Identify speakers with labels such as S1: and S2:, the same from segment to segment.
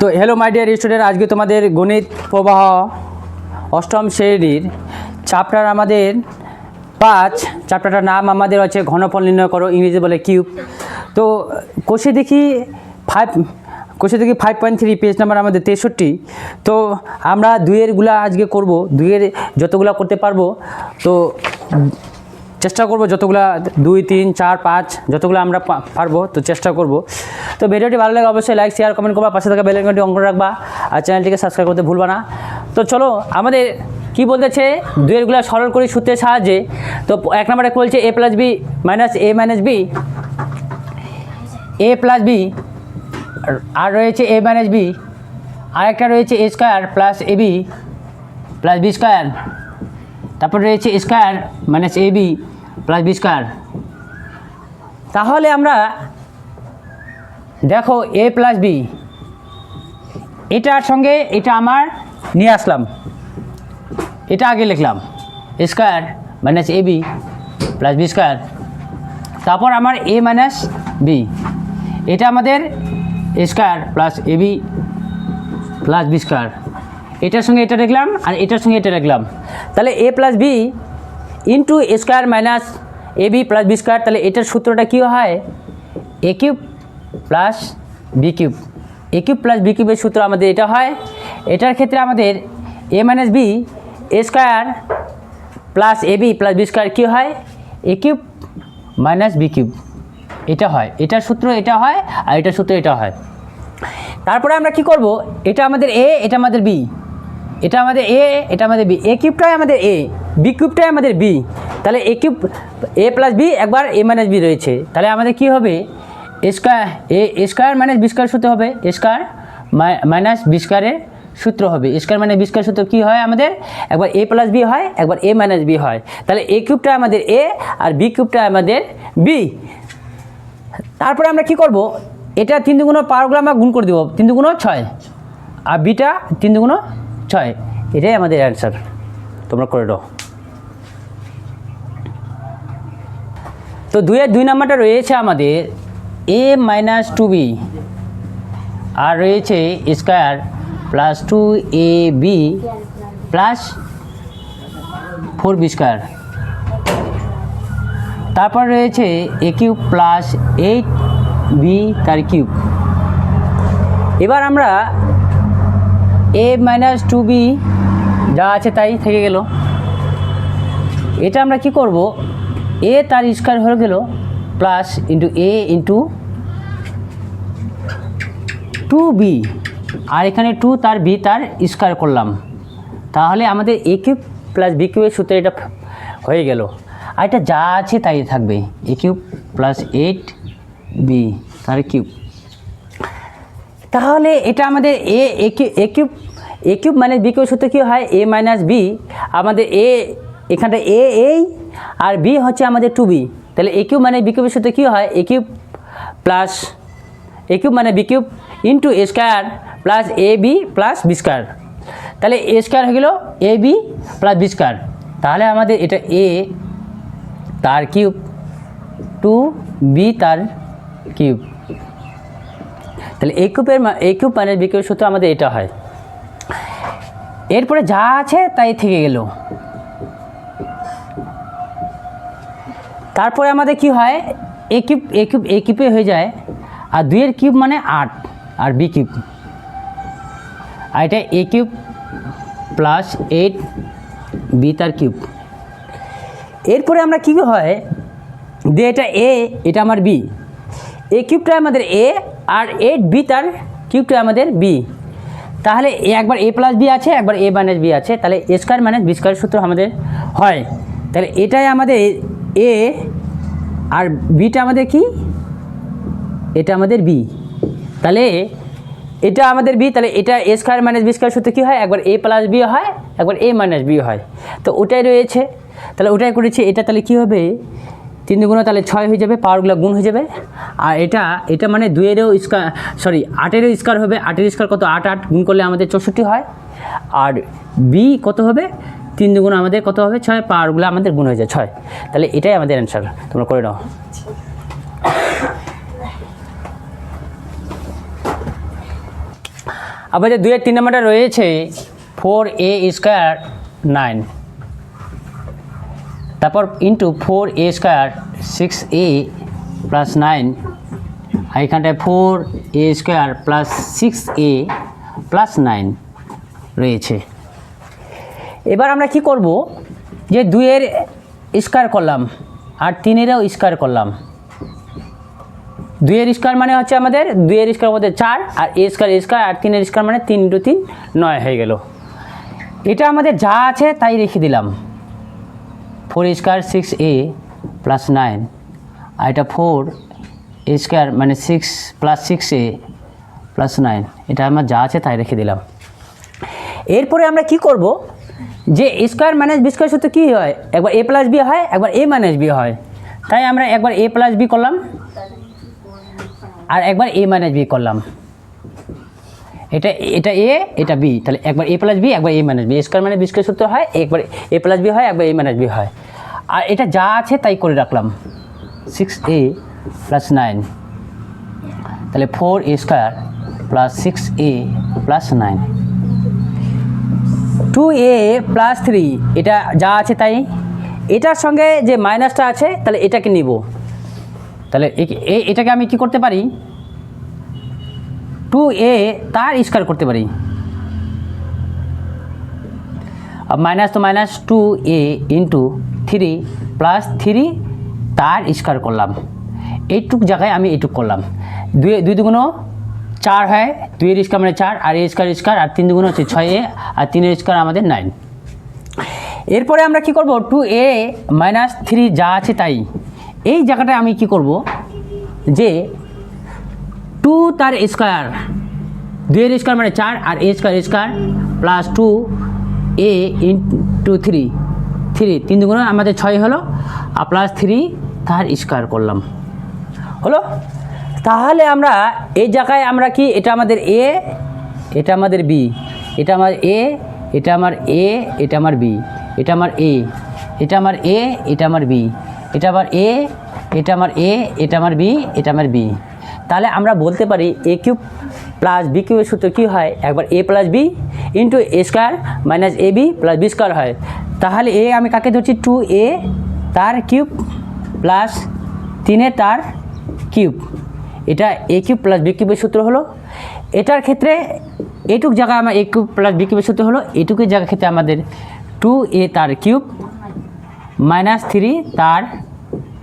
S1: তো hello my dear student, আজকে তোমাদের গণিত প্রবাহ অষ্টম শ্রেণীর চ্যাপ্টার আমাদের 5। চ্যাপ্টারটার নাম আমাদের হচ্ছে ঘনফল নির্ণয় করো, ইংরেজি বলে কিউব। তো কোষে দেখি 5.3 পেজ নাম্বার আমাদের 63। তো আমরা দুইয়েরগুলা আজকে করব, দুইয়ের যতগুলা করতে পারবো তো চেষ্টা করব, যতগুলা 2, 3, 4, 5 যতগুলো আমরা পারবো তো চেষ্টা করব। তো ভিডিওটি ভালো লাগে অবশ্যই লাইক শেয়ার কমেন্ট করবা, পাশে থাকা বেল আইকনটি অন করে রাখবা আর চ্যানেলটিকে সাবস্ক্রাইব করতে ভুলবা না। তো চলো আমাদের কি বলতেছে, দুইয়েরগুলা সরল করি সূত্রের সাহায্যে। তো 1 নম্বরে বলছে a + b minus a minus b, a + b আর রয়েছে a মাইনাস b, আরেকটা রয়েছে a square plus ab plus b square, তারপর রয়েছে a square minus ab plus B square. তাহলে আমরা দেখো a প্লাস বি, এটার সঙ্গে এটা আমার নিয়ে আসলাম, এটা আগে লিখলাম a square minus ab plus B square. তারপর আমার a মাইনাস বি, এটা আমাদের a square plus ab plus B square. এটার সঙ্গে এটা লিখলাম আর এটার সঙ্গে এটা লিখলাম। তাহলে a plus B into A square minus A B plus B square. তাহলে এটার সূত্রটা কী হয়, A cube plus B cube. A cube plus B কিউবের সূত্র আমাদের এটা হয়। এটার ক্ষেত্রে আমাদের A minus B A square plus A B plus B square কী হয়, A cube minus B cube. এটা হয়, এটার সূত্র এটা হয় আর এটার সূত্র এটা হয়। তারপরে আমরা কি করব, এটা আমাদের এ, এটা আমাদের বি, এটা আমাদের এ, এটা আমাদের বি, এ কিউবটাই আমাদের এ, বি কিউবটাই আমাদের বি। তাহলে এ কিউব এ প্লাস বি একবার এ মাইনাস বি রয়েছে। তাহলে আমাদের কি হবে, এ স্কয়ার মাইনাস বি স্কয়ার সূত্র হবে, এ স্কয়ার মাইনাস বি স্কয়ারের সূত্র হবে। এ স্কয়ার মাইনাস বি স্কয়ার সূত্র কী হয় আমাদের, একবার এ প্লাস বি হয়, একবার এ মাইনাস বি হয়। তাহলে এ কিউবটা আমাদের এ আর বি কিউবটা আমাদের বি। তারপরে আমরা কি করব, এটা 3 দুগুণ পাওয়ারগুলো আমরা গুণ করে দেবো, 3 দুগুণ 6 আর বিটা 3 দুগুণ 6। এটাই আমাদের অ্যান্সার, তোমরা করে দাও। তো 2 নাম্বারটা রয়েছে আমাদের a মাইনাস 2b আর রয়েছে square plus 2ab plus 4b square. তারপর রয়েছে a কিউব প্লাস 8b তার কিউব। এবার আমরা a মাইনাস 2b যা আছে তাই থেকে গেল। এটা আমরা কি করব, এ তার স্কয়ার হয়ে গেল প্লাস ইন্টু এ ইন্টু 2b আর এখানে 2 তার বি তার স্কয়ার করলাম। তাহলে আমাদের এ কিউব প্লাস বি কিউবের সূত্রে এটা হয়ে গেল। আর এটা যা আছে তাই থাকবে, এ কিউব প্লাস 8b তার কিউব। তাহলে এটা আমাদের এ কিউব মাইনাস বি কিউবের সূত্র কী হয়, এ মাইনাস বি। আমাদের এ এখানটা এ এই আর বি হচ্ছে আমাদের 2b। তাহলে এ কিউব মানে বি কিউবের সূত্র কী হয়, A cube plus A cube মানে B cube into A square plus A B plus B square. তাহলে এ স্কয়ার হয়ে গেল এ বি প্লাস বি স্কয়ার। তাহলে আমাদের এটা এ তার কিউব 2b তার কিউব। তাহলে এ কিউব মানে বি কিউবের সূত্র আমাদের এটা হয়। এরপরে যা আছে তাই থেকে গেল। তারপরে আমাদের কি হয়, এ কিউবে হয়ে যায় আর 2 কিউব মানে 8 আর বি কিউব। আর এটা এ কিউব প্লাস 8b তার কিউব। এরপরে আমরা কী হয়, দিয়ে এটা এ, এটা আমার বি, এ কিউবটা আমাদের এ আর 8b তার কিউবটা আমাদের বি। তাহলে একবার এ প্লাস বি আছে, একবার এ মাইনাস বি আছে। তাহলে এ স্কয়ার মাইনাস বি স্কয়ার সূত্র আমাদের হয়। তাহলে এটাই আমাদের এ আর বিটা আমাদের কি, এটা আমাদের বি। তাহলে এটা আমাদের বি, তাহলে এটা এ স্কয়ার মাইনাস বি স্কয়ার সূত্র কী হয়, একবার এ প্লাস বি হয়, একবার এ মাইনাস বি হয়। তো ওটাই রয়েছে, তাহলে ওটাই করেছি। এটা তাহলে কী হবে, 3 দুগুণ তাহলে 6 হয়ে যাবে, পাওয়ারগুলো গুণ হয়ে যাবে। আর এটা মানে 2-এরও স্কয়ার, সরি 8-এরও স্কয়ার হবে। 8-এর স্কয়ার কত, 8 গুণ করলে আমাদের 64 হয়। আর বি কত হবে, 3 দুগুণ আমাদের কত হবে 6, পাওয়ারগুলো আমাদের গুণ হয়ে যায় 6। তাহলে এটাই আমাদের অ্যান্সার, তোমরা করে নাও। আবার যে 2 এর 3 নম্বরটা রয়েছে 4a স্কোয়ার 9, তারপর into 4a square 6a plus 9, আর এখানটায় 4a square plus 6a plus 9 রয়েছে। এবার আমরা কি করব, যে 2 এর স্কোয়ার করলাম আর 3 এরও স্কোয়ার করলাম। 2 এর স্কোয়ার মানে হচ্ছে আমাদের 2 এর স্কোয়ার মধ্যে 4, আর a স্কোয়ার আর 3 এর স্কোয়ার মানে 3 × 3 9 হয়ে গেল। এটা আমাদের যা আছে তাই রেখে দিলাম। 4a স্কোয়ার 6a প্লাস 9, আর এটা 4a স্কোয়ার মানে 6 প্লাস 6a প্লাস 9, এটা আমার যা আছে তাই রেখে দিলাম। এরপরে আমরা কি করব, যে স্কোয়ার মাইনাস বি স্কোয়ার সূত্র কী হয়, একবার a প্লাস বি হয়, একবার a মাইনাস বি হয়। তাই আমরা একবার a প্লাস বি করলাম আর একবার a মাইনাস বি করলাম। এটা a, এটা b, তাহলে একবার a প্লাস বি, একবার a minus B. Square minus B square সূত্র হয়, একবার a প্লাস বি হয়, একবার a মাইনাস বি হয়। আর এটা যা আছে তাই করে রাখলাম, 6a প্লাস 9, তাহলে 4a square plus 6a plus 9, 2a plus 3, এটা যা আছে তাই। এটার সঙ্গে যে মাইনাসটা আছে তাহলে এটাকে নিব, তাহলে এটাকে আমি কি করতে পারি, 2a তার স্কোয়ার করতে পারি। মাইনাস তো মাইনাস, 2a ইন্টু 3 প্লাস 3 তার স্কোয়ার করলাম। এইটুক জায়গায় আমি এইটুক করলাম। 2 দুগুণ 4 হয়, 2 এর স্কোয়ার মানে 4, আর a স্কোয়ার আর 3 দুগুণ হচ্ছে 6a, আর 3 এর স্কোয়ার আমাদের 9। এরপরে আমরা কি করব, 2a মাইনাস 3 যা আছে তাই। এই জায়গাটায় আমি কি করব, যে 2 তার স্কোয়ার, 2 এর স্কোয়ার মানে 4, আর a square plus 2a into 3, 3 দুগুণ আমাদের 6 হলো, আর প্লাস 3 তার স্কোয়ার করলাম, হলো। তাহলে আমরা এই জায়গায় আমরা কি, এটা আমাদের a, এটা আমাদের b, এটা আমার a, এটা আমার a, এটা আমার b, এটা আমার a, এটা আমার a, এটা আমার b, এটা আমার a, এটা আমার a, এটা আমার b, এটা আমার b। তাহলে আমরা বলতে পারি a কিউব প্লাস b কিউবের সূত্র কী হয়, একবার a plus b into a square minus ab plus b square হয়। তাহলে a আমি কাকে ধরছি, 2a তার কিউব প্লাস 3 তার কিউব, এটা a কিউব প্লাস b কিউবের সূত্র হলো। এটার ক্ষেত্রে এইটুক জায়গায় আমার a কিউব প্লাস b কিউবের সূত্র হলো, এইটুকুর জায়গার ক্ষেত্রে আমাদের 2a তার কিউব মাইনাস 3 তার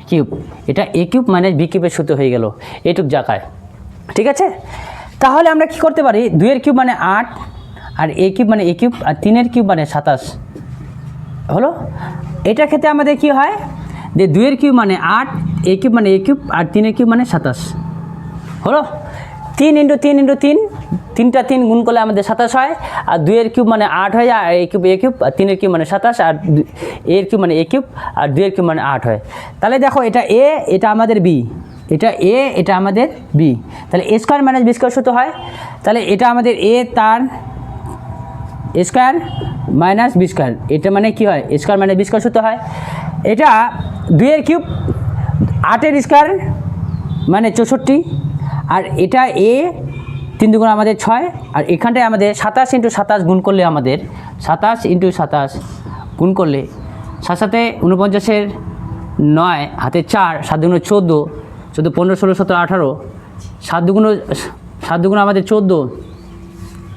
S1: কিউব, এটা a কিউব মাইনাস b কিউবের সূত্র হয়ে গেল এইটুক জায়গায়, ঠিক আছে। তাহলে আমরা কি করতে পারি, 2 এর কিউব মানে 8, আর a কিউব মানে a কিউব, আর 3 এর কিউব মানে 27 হলো। এটার ক্ষেত্রে আমাদের কি হয়, যে 2 এর কিউব মানে 8, a কিউব মানে a কিউব, আর 3 এর কিউব মানে 27 হলো। 3 × 3 × 3, 3টা 3 গুণ করলে আমাদের 27 হয়, আর 2 এর কিউব মানে 8 হয়, আর a কিউব, আর 3 এর কিউব মানে 27, আর a এর কিউব মানে a কিউব, আর 2 এর কিউব মানে 8 হয়। তাহলে দেখো এটা a, এটা আমাদের b, এটা a, এটা আমাদের b, তাহলে a square minus b square সূত্র হয়। তাহলে এটা আমাদের a তার স্কোয়ার মাইনাস বি স্কোয়ার, এটা মানে কি হয়, স্কোয়ার মাইনাস বি স্কোয়ার সূত্র হয়। এটা 2 এর কিউব 8 এর স্কোয়ার মানে 64, আর এটা a 3 দুগুণ আমাদের 6, আর এখানটায় আমাদের 27 × 27 গুণ করলে আমাদের 27 × 27 গুণ করলে 7 × 7 = 49, 9 হাতে 4, 7 দুগুণ 14, 14 15 16 17 18, 7 দুগুণ আমাদের 14,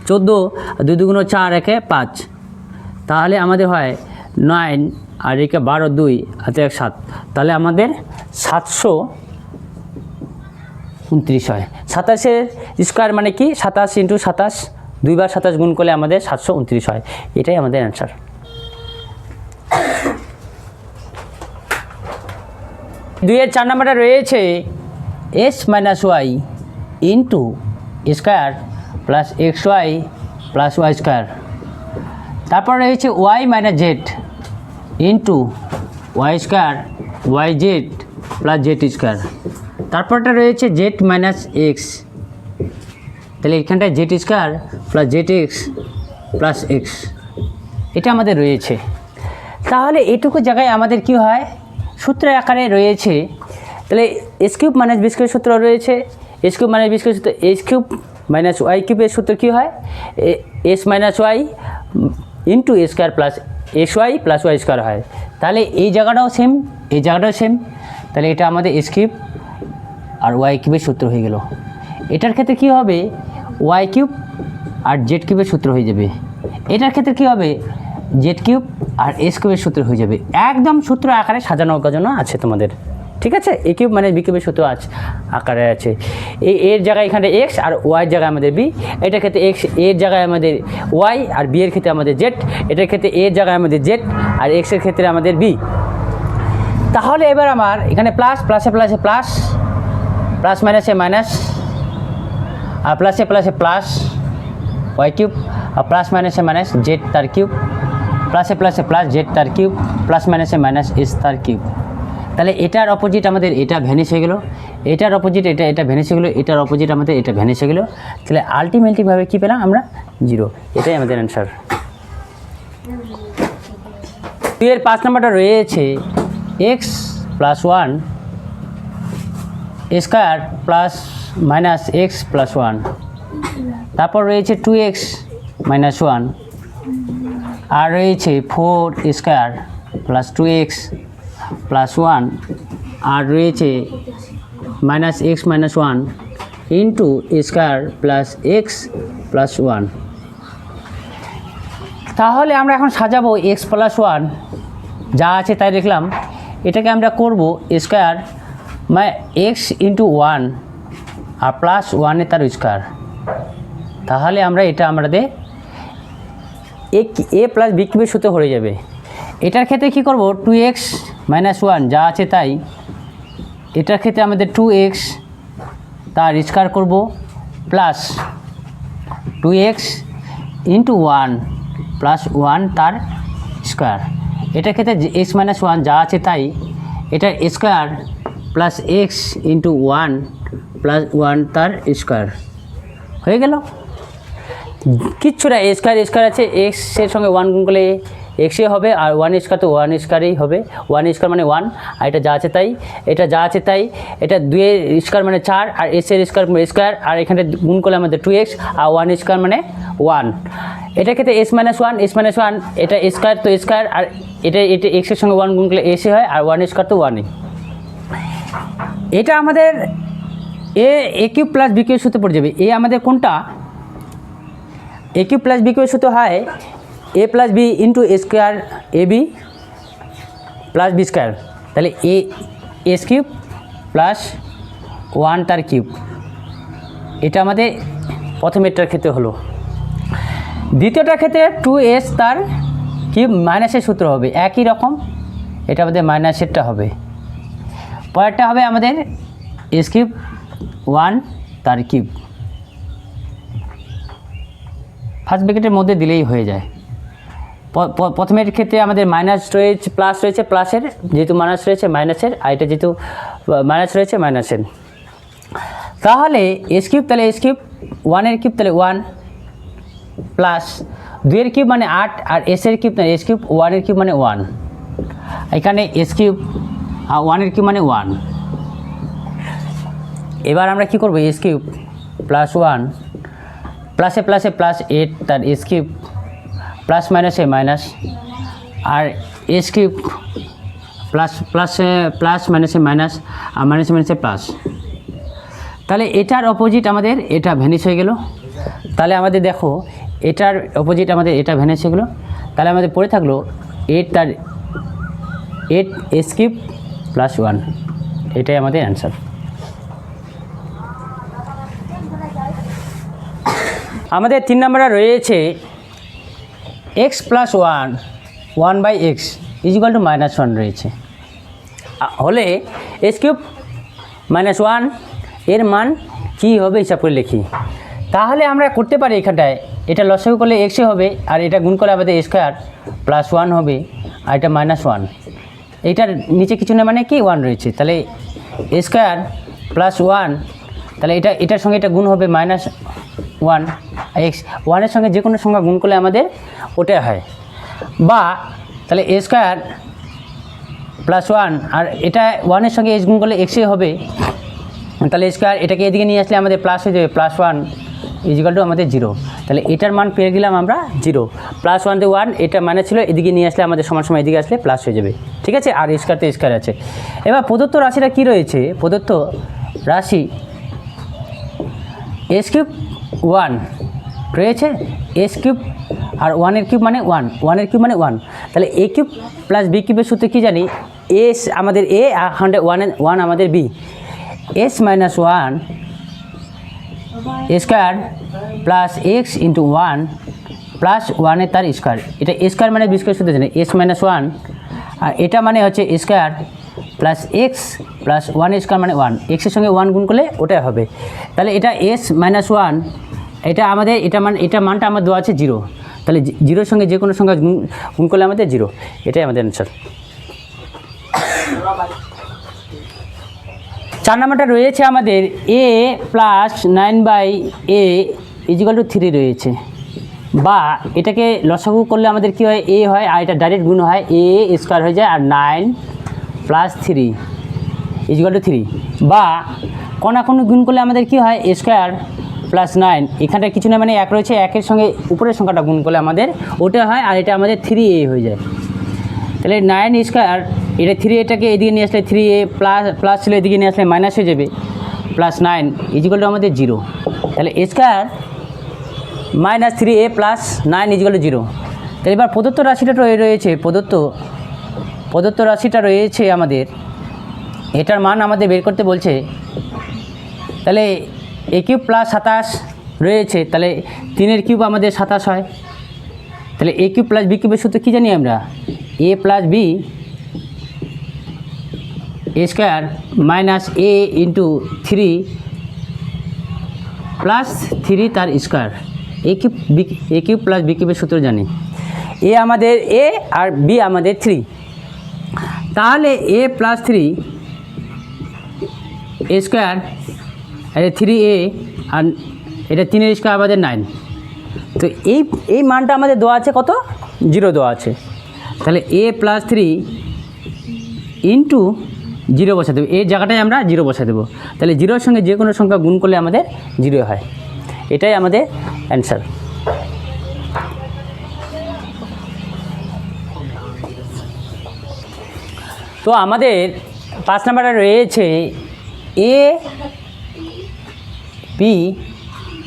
S1: 14 আর 2 দুগুণ 4, 1 5, তাহলে আমাদের হয় 9, আর একে 12 2 হাতে 1 7, তাহলে আমাদের 729 হয়। 27-এর স্কোয়ার মানে কি, 27 × 27, 2 বার 27 গুণ করলে আমাদের 729 হয়। এটাই আমাদের অ্যান্সার। 2 এর 4 নম্বরটা রয়েছে s minus Y into square plus X Y plus Y square, তারপর রয়েছে Y minus Z into Y square Y Z plus Z square, তারপরটা রয়েছে জেড মাইনাস এক্স, তাহলে এখানটায় Z square plus Z X plus X, এটা আমাদের রয়েছে। তাহলে এটুকু জায়গায় আমাদের কি হয়, সূত্রের আকারে রয়েছে। তাহলে S cube minus B square সূত্র রয়েছে, S cube minus B square সূত্র, এস কিউব মাইনাস ওয়াই কিউবের সূত্র কী হয়, S minus Y into A square plus S Y plus Y square হয়। তাহলে এই জায়গাটাও সেম, এই জায়গাটাও সেম, তাহলে এটা আমাদের এস কিউব আর ওয়াই কিউবের সূত্র হয়ে গেল। এটার ক্ষেত্রে কী হবে, ওয়াই কিউব আর জেড কিউবের সূত্র হয়ে যাবে। এটার ক্ষেত্রে কী হবে, জেড কিউব আর এস কিউবের সূত্র হয়ে যাবে। একদম সূত্র আকারে সাজানো জন্য আছে তোমাদের, ঠিক আছে। এ কিউব মানে বি কিউবের সূত্র আছে আকারে আছে। এর জায়গায় এখানে এক্স আর ওয়াইয়ের জায়গায় আমাদের বি, এটার ক্ষেত্রে এক্স এর জায়গায় আমাদের ওয়াই আর বি এর ক্ষেত্রে আমাদের জেড, এটার ক্ষেত্রে এর জায়গায় আমাদের জেড আর এক্সের ক্ষেত্রে আমাদের বি। তাহলে এবার আমার এখানে প্লাস প্লাসে প্লাসে প্লাস, প্লাস মাইনাসে মাইনাস, আর প্লাসে প্লাসে প্লাস ওয়াই কিউব, আর প্লাস মাইনাসে মাইনাস জেড তার কিউব, প্লাসে প্লাসে প্লাস জেড তার কিউব, প্লাস মাইনাসে মাইনাস এস তার কিউব। তাহলে এটার অপোজিট আমাদের এটা ভ্যানিশ হয়ে গেলো, এটার অপোজিট এটা ভ্যানিশ হয়ে গেলো, এটার অপোজিট আমাদের এটা ভ্যানিশ হয়ে গেলো। তাহলে আলটিমেটলিভাবে কী পেলাম আমরা, 0। এটাই আমাদের অ্যান্সার। এর 5 নম্বরটা রয়েছে x plus 1 square plus minus x plus 1, তারপর রয়েছে 2x মাইনাস 1, আর রয়েছে 4 স্কোয়ার প্লাস 2x প্লাস 1, আর রয়েছে minus x minus 1 into square plus x plus 1। তাহলে আমরা এখন সাজাবো এক্স প্লাস 1, যা আছে তাই দেখলাম। এটাকে আমরা করব স্কোয়ার মানে এক্স ইন্টু 1 আর প্লাস 1 তার স্কোয়ার। তাহলে আমরা এটা আমাদের এ প্লাস বি কিউবের সূত্র হয়ে যাবে। এটার ক্ষেত্রে কী করব, 2x মাইনাস 1 যা আছে তাই, এটার ক্ষেত্রে আমাদের 2x তার স্কোয়ার করব প্লাস 2x ইন্টু 1 প্লাস 1 তার স্কোয়ার। এটার ক্ষেত্রে এক্স মাইনাস 1 যা আছে তাই, এটার square plus X into 1 plus 1 তার স্কোয়ার হয়ে গেল। কিচ্ছু না, স্কোয়ার আছে, এক্সের সঙ্গে 1 গুণ করলে এক্সে হবে, আর 1 স্কোয়ার তো 1 স্কোয়ারই হবে, 1 স্কোয়ার মানে 1, আর এটা যা আছে তাই, এটা যা আছে তাই, এটা 2 স্কোয়ার মানে 4, আর এসের স্কোয়ার, আর এখানে গুণ করলে আমাদের 2x, আর 1 স্কোয়ার মানে 1। এটার ক্ষেত্রে এস মাইনাস 1, এটা স্কোয়ার তো স্কোয়ার, আর এটা এক্সের সঙ্গে 1 গুণ করলে এসে হয়, আর 1 স্কোয়ার তো 1ই। এটা আমাদের এ কিউব প্লাস বি কিউবের সূত্রে পড়ে যাবে। এ আমাদের কোনটা, এ কিউব প্লাস বি কিউবের সূত্র হয় এ plus B into A square A B plus B square. তাহলে এস কিউব প্লাস 1 তার কিউব, এটা আমাদের প্রথমেরটার ক্ষেত্রে হলো। দ্বিতীয়টার ক্ষেত্রে 2s তার কিউব মাইনাসের সূত্র হবে একই রকম, এটা আমাদের মাইনাসেরটা হবে। পরেরটা হবে আমাদের এস কিউব 1 তার কিউব, ফার্স্ট ব্র্যাকেটের মধ্যে দিলেই হয়ে যায়। প্রথমের ক্ষেত্রে আমাদের মাইনাস রয়েছে, প্লাস রয়েছে, প্লাসের যেহেতু মাইনাস রয়েছে মাইনাসের, আর এটা যেহেতু মাইনাস রয়েছে মাইনাসের। তাহলে এস কিউব, তাহলে এস কিউব 1 কিউব তাহলে 1 প্লাস 2 কিউব মানে 8, আর এসের কিউব তাহলে এস কিউব 1 কিউব মানে 1, এখানে এস কিউব 1 কিউব মানে 1। এবার আমরা কি করব, এস কিউব প্লাস 1 প্লাসে প্লাসে প্লাস 8 তার এস কিউব প্লাস মাইনাসে মাইনাস, আর এস কিউব প্লাস মাইনাসে মাইনাস, আর মাইনাসে মাইনাসে প্লাস। তাহলে এটার অপোজিট আমাদের এটা ভ্যানিশ হয়ে গেল। তাহলে আমাদের দেখো এটার অপোজিট আমাদের এটা ভ্যানিশ হয়ে গেলো। তাহলে আমাদের পড়ে থাকলো 8 এস কিউব প্লাস 1, এটাই আমাদের অ্যান্সার। আমাদের 3 নম্বরে রয়েছে x plus 1/x is equal two -1 রয়েছে, হলে এস কিউব -1 এর মান কী হবে হিসাব করে লিখি। তাহলে আমরা করতে পারি এখানটায় এটা লসাগু করলে এক্সে হবে, আর এটা গুণ করলে আমাদের এ স্কোয়ার প্লাস 1 হবে, আর এটা -1। এইটার নিচে কিছু না মানে কি 1 রয়েছে, তাহলে এ স্কোয়ার প্লাস 1, তাহলে এটার সঙ্গে এটা গুণ হবে -1 এক্স, 1-এর সঙ্গে যে কোনো সংখ্যা গুণ করলে আমাদের ওটা হয়। বা তাহলে এ স্কোয়ার প্লাস 1, আর এটা 1-এর সঙ্গে এক্স গুণ করলে এক্সে হবে, তাহলে স্কোয়ার এটাকে এদিকে নিয়ে আসলে আমাদের প্লাস হয়ে যাবে +1 ইজিক্যাল টু আমাদের 0। তাহলে এটার মান পেয়ে গেলাম আমরা 0, প্লাস 1 দিয়ে 1 এটা মানে ছিল, এদিকে নিয়ে আসলে আমাদের সমান সময় এদিকে আসলে প্লাস হয়ে যাবে, ঠিক আছে। আর স্কোয়ারতে স্কোয়ার আছে। এবার প্রদত্ত রাশিটা কী রয়েছে, প্রদত্ত রাশি এস কিউব 1 রয়েছে, এস কিউব আর 1-এর কিউব মানে 1, 1-এর কিউব মানে 1। তাহলে এ কিউব প্লাস বি কিউবের সূত্রে কী জানি, এস আমাদের এ আর 1 আমাদের B, S minus 1 square plus X into 1 plus 1-এর তার স্কোয়ার, এটা স্কোয়ার মানে বি স্কোয়ার সূত্রে জানি, এস মাইনাস 1, আর এটা মানে হচ্ছে square plus x plus 1 square মানে 1, এক্সের সঙ্গে 1 গুণ করলে ওটাই হবে। তাহলে এটা এস মাইনাস 1, এটা আমাদের এটা মানটা আমার দেওয়া আছে 0, তাহলে 0-এর সঙ্গে যে কোনো সংখ্যা গুণ করলে আমাদের 0, এটাই আমাদের অ্যান্সার। 4 নম্বরটা রয়েছে আমাদের a plus 9/a is equal two 3 রয়েছে, বা এটাকে লসাগু করলে আমাদের কী হয়, a হয়, আর এটা ডাইরেক্ট গুণ হয়, a স্কোয়ার হয়ে যায়, আর 9 প্লাস 3 ইজিক্যাল টু 3, বা কোনাকুনি গুণ করলে আমাদের কী হয়, a স্কোয়ার প্লাস 9, এখানটা কিছু না মানে 1 রয়েছে, 1-এর সঙ্গে উপরের সংখ্যাটা গুণ করলে আমাদের ওটা হয়, আর এটা আমাদের 3a হয়ে যায়। তাহলে 9 স্কোয়ার, এটা 3, এটাকে এদিকে নিয়ে আসলে 3a প্লাস ছিল, এদিকে নিয়ে আসলে মাইনাস হয়ে যাবে, প্লাস 9 ইজিক্যাল টু আমাদের 0। তাহলে square minus 3a plus 9 equal to 0। তাহলে এবার প্রদত্ত রাশিটা রয়েছে, প্রদত্ত রাশিটা রয়েছে আমাদের, এটার মান আমাদের বের করতে বলছে। তাহলে a কিউব প্লাস 27 রয়েছে, তাহলে 3-এর কিউব আমাদের 27 হয়। তাহলে a কিউব প্লাস বি কিউবের সূত্রে কী জানি আমরা, a plus B square minus a into 3 plus 3 তার square, a cube plus B কিউবের সূত্র জানি, a আমাদের a আর b আমাদের 3, তাহলে a প্লাস 3 স্কোয়ার, আর 3a আর এটা 3-এর স্কোয়ার আমাদের 9। তো এই মানটা আমাদের দেওয়া আছে কত, 0 দেওয়া আছে। তাহলে a প্লাস 3 ইন্টু 0 বসা দেবো, এই জায়গাটায় আমরা 0 বসা দেবো। তাহলে 0-এর সঙ্গে যে কোনো সংখ্যা গুণ করলে আমাদের 0 হয়, এটাই আমাদের অ্যান্সার। তো আমাদের 5 নম্বরে রয়েছে a b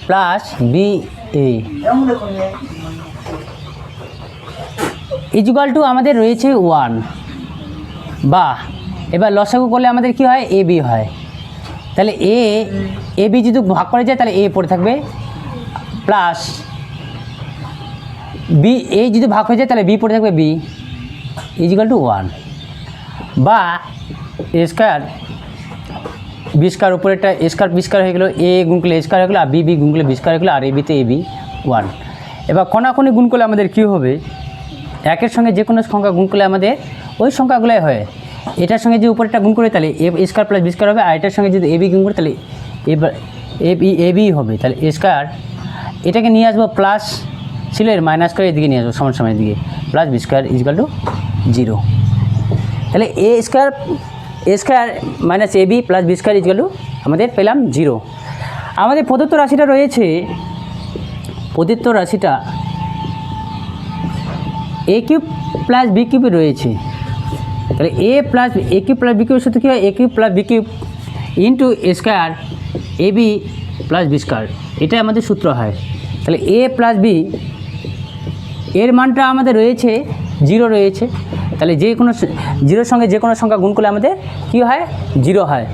S1: plus b a equal to আমাদের রয়েছে 1, বা এবার লসাগু করলে আমাদের কি হয়, এ বি হয়। তাহলে এ বি যদি ভাগ করে যায় তাহলে এ পড়ে থাকবে, প্লাস বি এ যদি ভাগ হয়ে যায় তাহলে বি পড়ে থাকবে বি ইকুয়াল টু 1, বা স্কোয়ার বি স্কোয়ার উপরেটা স্কোয়ার বি স্কোয়ার হয়ে গেলো, এ গুণ করলে স্কোয়ার হয়ে গেলো, আর বি গুণ করলে বি স্কোয়ার হয়ে গেলো, আর এ বিতে এ বি 1। এবার কোনাকুনি গুণ করলে আমাদের কী হবে, 1-এর সঙ্গে যে কোনো সংখ্যা গুণ করলে আমাদের ওই সংখ্যাগুলোই হয়। এটার সঙ্গে যে উপরেটা গুণ করে তাহলে A square plus B square হবে, আর এটার সঙ্গে যদি এ বি গুণ করে তাহলে এ বি হবে। তাহলে এ স্কোয়ার এটাকে নিয়ে আসবো, প্লাস ছিল এর মাইনাস করে এদিকে নিয়ে আসবো সমান সময়ের দিকে, plus B square equal to 0। তাহলে A square minus A B plus B square equal to আমাদের পেলাম 0। আমাদের প্রদত্ত রাশিটা রয়েছে, প্রদত্ত রাশিটা A cube plus B cube রয়েছে। তাহলে এ কিউব প্লাস বি কিউবের সাথে কী হয়, A cube plus B cube into square A B plus B square, এটাই আমাদের সূত্র হয়। তাহলে এ প্লাস বি এর মানটা আমাদের রয়েছে 0 রয়েছে, তাহলে যে কোনো 0-এর সঙ্গে যে কোনো সংখ্যা গুণ করলে আমাদের কী হয়, 0 হয়।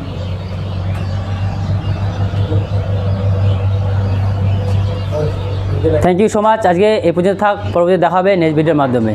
S1: Thank you so much. আজকে এ পর্যন্ত থাক, পরবর্তী দেখা হবে নেক্সট ভিডিওর মাধ্যমে।